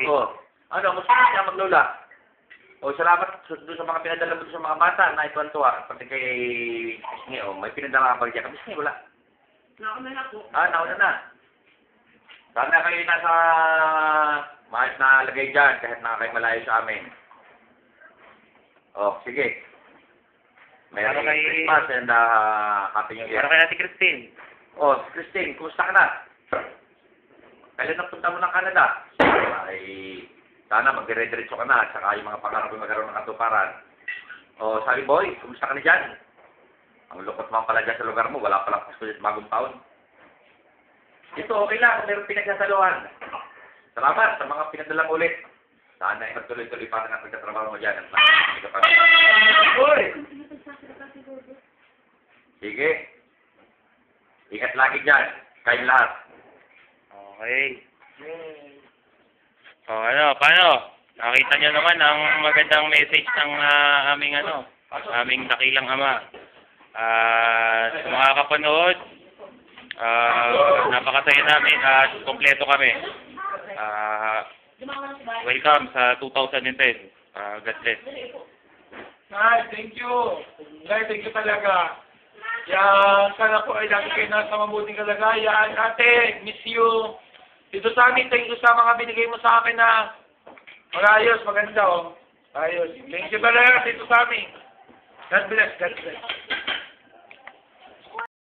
Sige. Oh. Ano, gusto mo siya maglola? O, salamat doon sa mga pinadala mo sa mga bata na ituwan-tuwa. Pati kay Bisngi, may pinadala ka ba dyan? Bisngi, wala. Nauna na po. Nauna na. Sana kayo nasa maayos na lagay dyan kahit na kayo malayo sa amin. Oh, sige. Merry Christmas and Happy New Year. Para kay Ate Christine. Oh, Christine, kumusta ka na? Kailan napunta mo ng Canada? Ay, sana magdire-diretso ka na at saka yung mga pangarap mo magkaroon ng katuparan. Oh, sabi boy, kumusta ka na dyan? Ang lukot mo pala dyan sa lugar mo, wala palang Pasko at bagong taon. Ito, okay lang, meron pinagsasaluhan. Salamat sa mga pinadalang ulit. Sana ay magtuloy-tuloy pa na pagkatrabaho mo dyan. Uy! Sige. Ingat lagi dyan. Kayong lahat. Okay. O paano? Nakita niyo naman ang magandang message ng aming dakilang ama. Sa mga kapanood, napakasaya namin at kompleto kami. Welcome sa 2010. God bless. Nay, thank you. Nay, thank you talaga. Yan, sana po ay lagi kayo nasa mabuting kalagayan. Ate, miss you. Dito sa amin, thank you sa mga binigay mo sa akin na ayos, maganda oh. Ayos. Thank you talaga dito sa amin. God bless, God bless.